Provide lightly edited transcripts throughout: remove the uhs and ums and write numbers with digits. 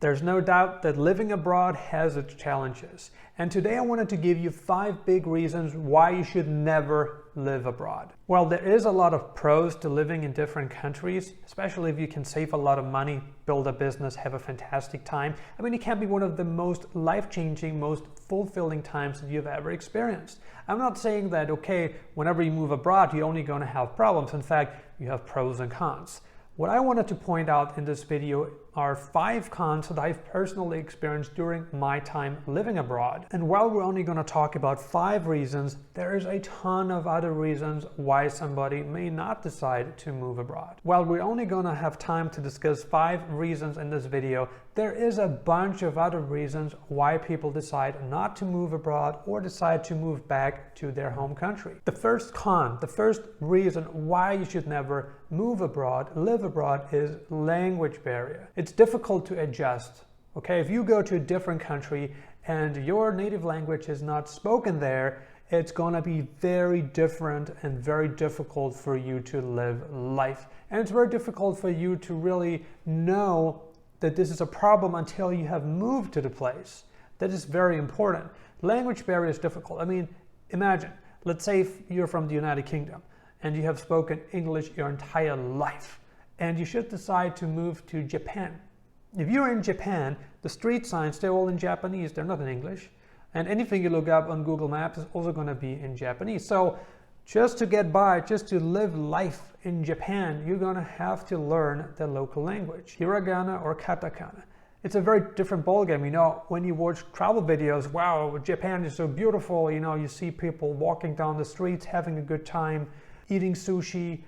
There's no doubt that living abroad has its challenges. And today I wanted to give you 5 big reasons why you should never live abroad. Well, there is a lot of pros to living in different countries, especially if you can save a lot of money, build a business, have a fantastic time. I mean, it can be one of the most life-changing, most fulfilling times that you've ever experienced. I'm not saying that, okay, whenever you move abroad, you're only going to have problems. In fact, you have pros and cons. What I wanted to point out in this video are 5 cons that I've personally experienced during my time living abroad. And while we're only going to talk about 5 reasons, there is a ton of other reasons why somebody may not decide to move abroad. While we're only going to have time to discuss 5 reasons in this video, there is a bunch of other reasons why people decide not to move abroad or decide to move back to their home country. The first con, the first reason why you should never move abroad, live abroad, is language barrier. It's difficult to adjust. Okay, if you go to a different country and your native language is not spoken there, it's going to be very different and very difficult for you to live life. And it's very difficult for you to really know that this is a problem until you have moved to the place. That is very important. Language barrier is difficult. I mean, imagine, let's say if you're from the United Kingdom and you have spoken English your entire life, and you should decide to move to Japan. If you're in Japan, the street signs, they're all in Japanese, they're not in English. And anything you look up on Google Maps is also going to be in Japanese. So just to get by, just to live life in Japan, you're going to have to learn the local language, hiragana or katakana. It's a very different ballgame. You know, when you watch travel videos, wow, Japan is so beautiful. You know, you see people walking down the streets, having a good time, eating sushi,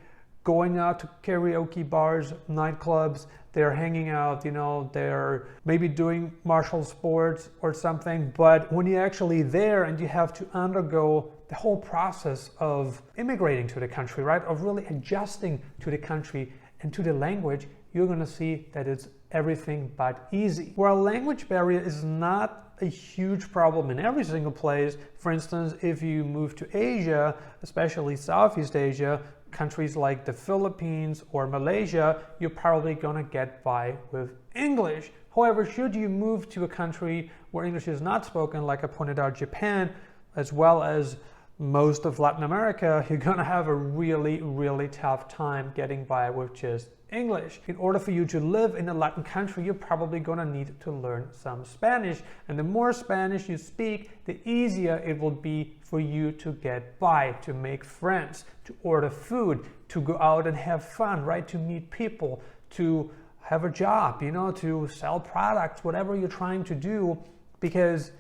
going out to karaoke bars, nightclubs, they're hanging out, you know, they're maybe doing martial sports or something. But when you're actually there and you have to undergo the whole process of immigrating to the country, right, of really adjusting to the country and to the language, you're going to see that it's everything but easy. While language barrier is not a huge problem in every single place, for instance, if you move to Asia, especially Southeast Asia, countries like the Philippines or Malaysia, you're probably going to get by with English. However, should you move to a country where English is not spoken, like I pointed out, Japan, as well as most of Latin America, you're going to have a really, really tough time getting by with just English. In order for you to live in a Latin country, you're probably going to need to learn some Spanish. And the more Spanish you speak, the easier it will be for you to get by, to make friends, to order food, to go out and have fun, right? To meet people, to have a job, you know, to sell products, whatever you're trying to do, because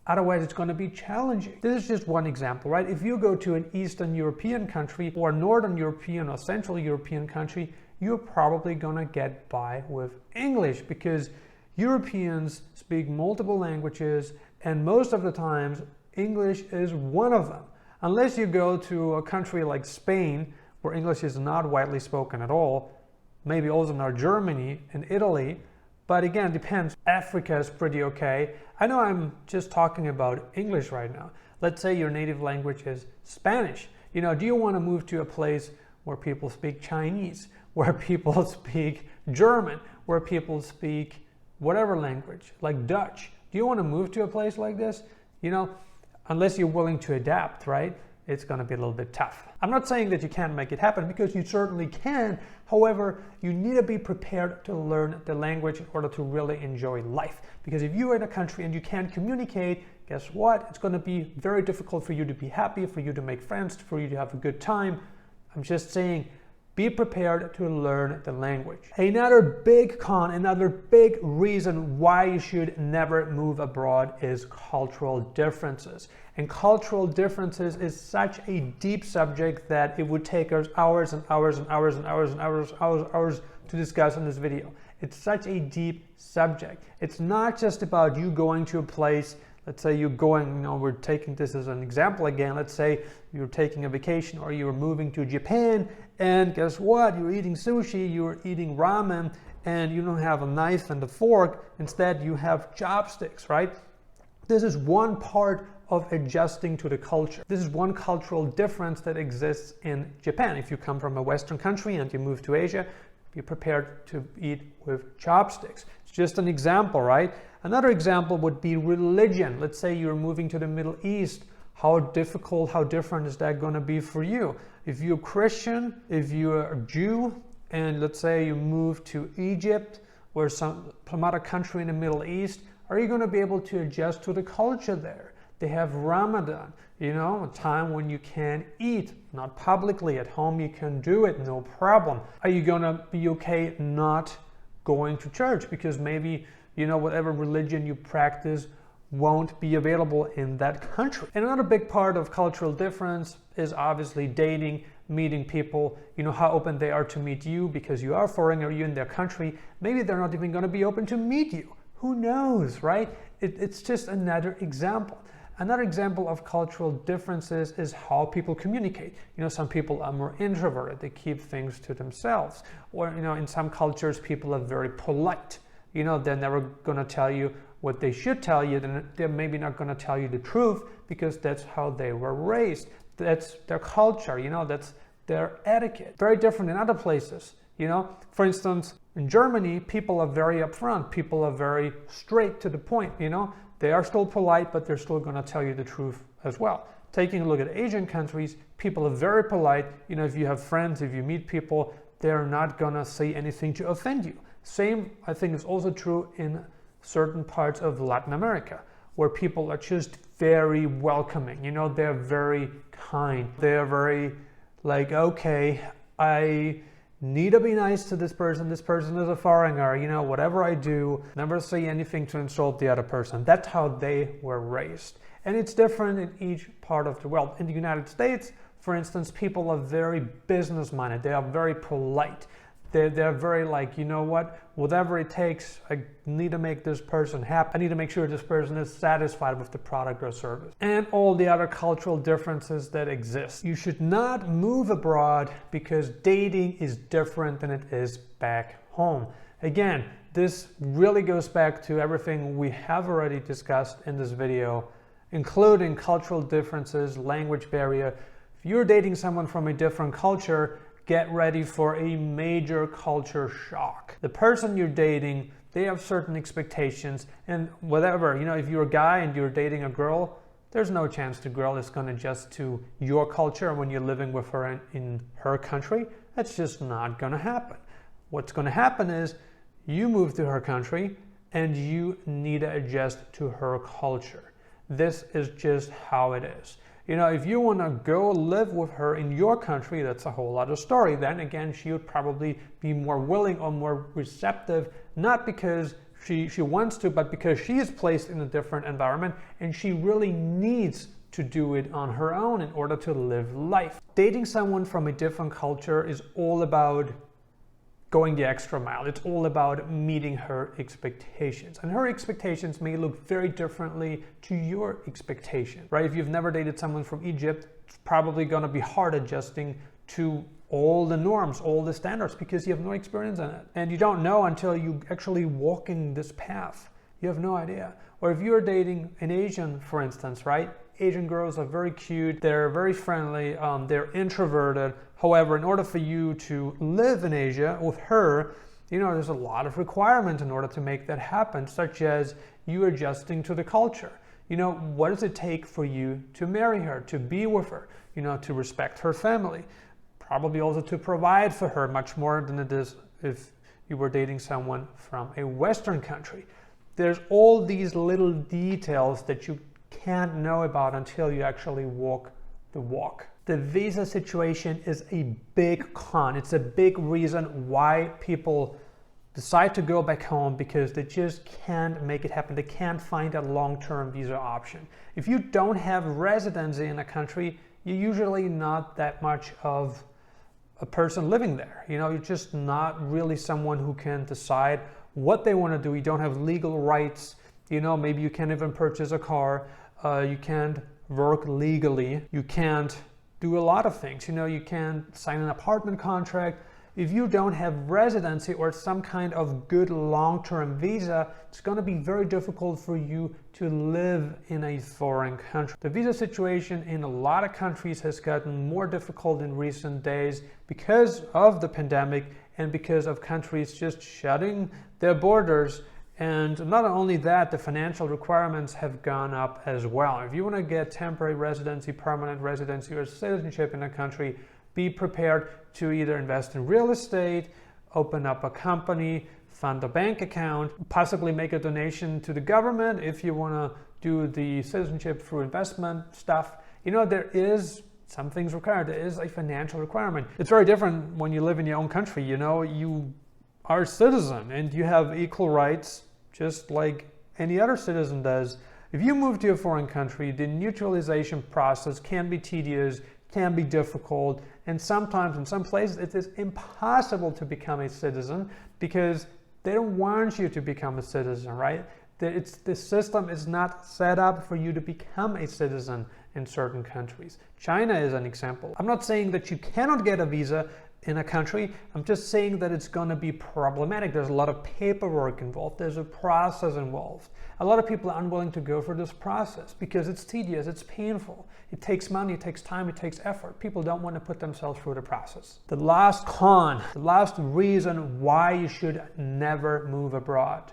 otherwise it's going to be challenging. This is just one example, right? If you go to an Eastern European country or Northern European or Central European country, you're probably going to get by with English because Europeans speak multiple languages, and most of the times English is one of them. Unless you go to a country like Spain, where English is not widely spoken at all, maybe also not Germany and Italy, but again, depends. Africa is pretty okay. I know I'm just talking about English right now. Let's say your native language is Spanish. You know, do you want to move to a place where people speak Chinese, where people speak German, where people speak whatever language, like Dutch? Do you want to move to a place like this? You know, unless you're willing to adapt, right? It's going to be a little bit tough. I'm not saying that you can't make it happen, because you certainly can. However, you need to be prepared to learn the language in order to really enjoy life. Because if you're in a country and you can't communicate, guess what? It's going to be very difficult for you to be happy, for you to make friends, for you to have a good time. I'm just saying, be prepared to learn the language. Another big con, another big reason why you should never move abroad is cultural differences. And cultural differences is such a deep subject that it would take us hours and hours and hours and hours and hours to discuss in this video. It's such a deep subject. It's not just about you going to a place. Let's say you're going, you know, we're taking this as an example again. Let's say you're taking a vacation or you're moving to Japan, and guess what? You're eating sushi, you're eating ramen, and you don't have a knife and a fork. Instead, you have chopsticks, right? This is one part of adjusting to the culture. This is one cultural difference that exists in Japan. If you come from a Western country and you move to Asia, be prepared to eat with chopsticks. It's just an example, right? Another example would be religion. Let's say you're moving to the Middle East. How difficult, how different is that going to be for you? If you're Christian, if you're a Jew, and let's say you move to Egypt or some other country in the Middle East, are you going to be able to adjust to the culture there? They have Ramadan, a time when you can eat, not publicly. At home you can do it, no problem. Are you going to be okay not going to church because maybe, whatever religion you practice won't be available in that country? And another big part of cultural difference is obviously dating, meeting people, how open they are to meet you because you are foreign or you're in their country. Maybe they're not even going to be open to meet you. Who knows, right? It's just another example. Another example of cultural differences is how people communicate. Some people are more introverted. They keep things to themselves. Or, in some cultures, people are very polite. They're never going to tell you what they should tell you. Then they're maybe not going to tell you the truth because that's how they were raised. That's their culture, that's their etiquette. Very different in other places. For instance, in Germany, people are very upfront. People are very straight to the point, They are still polite, but they're still going to tell you the truth as well. Taking a look at Asian countries, people are very polite. If you have friends, if you meet people, they're not going to say anything to offend you. Same, I think, is also true in certain parts of Latin America, where people are just very welcoming. They're very kind. They're very like, okay, I need to be nice to this person. This person is a foreigner. Whatever I do, never say anything to insult the other person. That's how they were raised. And it's different in each part of the world. In the United States, for instance, people are very business-minded. They are very polite. They're very like, whatever it takes, I need to make this person happy. I need to make sure this person is satisfied with the product or service. And all the other cultural differences that exist. You should not move abroad because dating is different than it is back home. Again, this really goes back to everything we have already discussed in this video, including cultural differences, language barrier. If you're dating someone from a different culture, get ready for a major culture shock. The person you're dating, they have certain expectations, and whatever, if you're a guy and you're dating a girl, there's no chance the girl is going to adjust to your culture when you're living with her in her country. That's just not going to happen. What's going to happen is you move to her country and you need to adjust to her culture. This is just how it is. If you want to go live with her in your country, that's a whole other story. Then again, she would probably be more willing or more receptive, not because she wants to, but because she is placed in a different environment and she really needs to do it on her own in order to live life. Dating someone from a different culture is all about going the extra mile. It's all about meeting her expectations. And her expectations may look very differently to your expectations, right? If you've never dated someone from Egypt, it's probably going to be hard adjusting to all the norms, all the standards, because you have no experience in it. And you don't know until you actually walk in this path. You have no idea. Or if you're dating an Asian, for instance, right? Asian girls are very cute, they're very friendly, they're introverted. However, in order for you to live in Asia with her, there's a lot of requirements in order to make that happen, such as you adjusting to the culture. What does it take for you to marry her, to be with her, to respect her family? Probably also to provide for her much more than it is if you were dating someone from a Western country. There's all these little details that you can't know about until you actually walk the walk. The visa situation is a big con. It's a big reason why people decide to go back home, because they just can't make it happen. They can't find a long-term visa option. If you don't have residency in a country, you're usually not that much of a person living there. You're just not really someone who can decide what they want to do. You don't have legal rights. Maybe you can't even purchase a car. You can't work legally. You can't do a lot of things. You can't sign an apartment contract. If you don't have residency or some kind of good long-term visa, it's going to be very difficult for you to live in a foreign country. The visa situation in a lot of countries has gotten more difficult in recent days because of the pandemic and because of countries just shutting their borders And not only that, the financial requirements have gone up as well. If you want to get temporary residency, permanent residency, or citizenship in a country, be prepared to either invest in real estate, open up a company, fund a bank account, possibly make a donation to the government if you want to do the citizenship through investment stuff. You know, there is some things required. There is a financial requirement. It's very different when you live in your own country. You know, you are a citizen and you have equal rights just like any other citizen does. If you move to a foreign country, the neutralization process can be tedious, can be difficult, and sometimes in some places it is impossible to become a citizen because they don't want you to become a citizen, right? The system is not set up for you to become a citizen in certain countries. China is an example. I'm not saying that you cannot get a visa in a country. I'm just saying that it's going to be problematic. There's a lot of paperwork involved. There's a process involved. A lot of people are unwilling to go through this process because it's tedious, it's painful. It takes money, it takes time, it takes effort. People don't want to put themselves through the process. The last con, the last reason why you should never move abroad.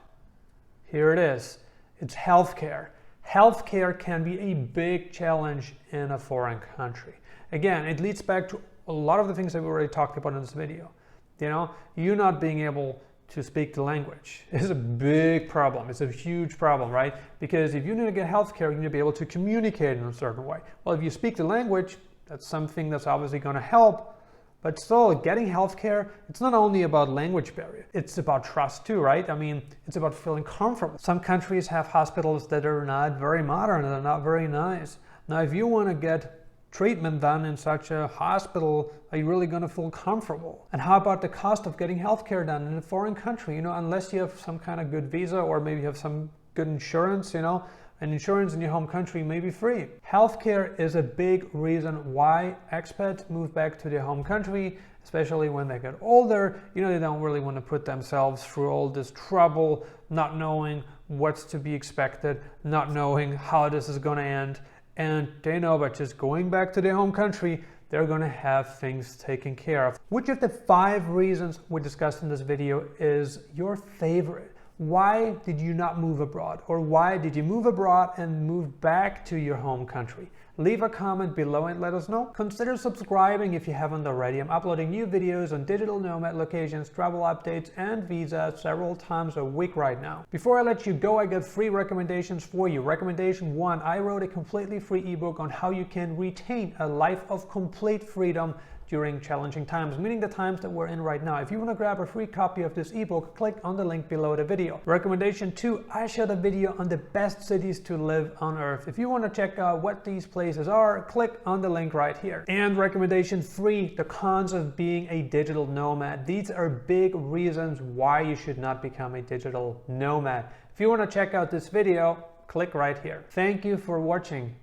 Here it is. It's healthcare. Healthcare can be a big challenge in a foreign country. Again, it leads back to a lot of the things that we already talked about in this video. You know, you not being able to speak the language is a big problem. It's a huge problem, right? Because if you need to get healthcare, you need to be able to communicate in a certain way. Well, if you speak the language, that's something that's obviously going to help. But still, getting healthcare, it's not only about language barrier. It's about trust too, right? I mean, it's about feeling comfortable. Some countries have hospitals that are not very modern, that are not very nice. Now, if you want to get treatment done in such a hospital, are you really going to feel comfortable? And how about the cost of getting healthcare done in a foreign country? You know, unless you have some kind of good visa or maybe you have some good insurance, you know, and insurance in your home country may be free. Healthcare is a big reason why expats move back to their home country, especially when they get older. You know, they don't really want to put themselves through all this trouble, not knowing what's to be expected, not knowing how this is going to end. And they know by just going back to their home country, they're going to have things taken care of. Which of the 5 reasons we discussed in this video is your favorite? Why did you not move abroad? Or why did you move abroad and move back to your home country? Leave a comment below and let us know. Consider subscribing if you haven't already. I'm uploading new videos on digital nomad locations, travel updates, and visas several times a week right now. Before I let you go, I got 3 recommendations for you. Recommendation 1, I wrote a completely free ebook on how you can retain a life of complete freedom during challenging times, meaning the times that we're in right now. If you want to grab a free copy of this ebook, click on the link below the video. Recommendation 2, I shot a video on the best cities to live on earth. If you want to check out what these places are, click on the link right here. And recommendation 3, the cons of being a digital nomad. These are big reasons why you should not become a digital nomad. If you want to check out this video, click right here. Thank you for watching.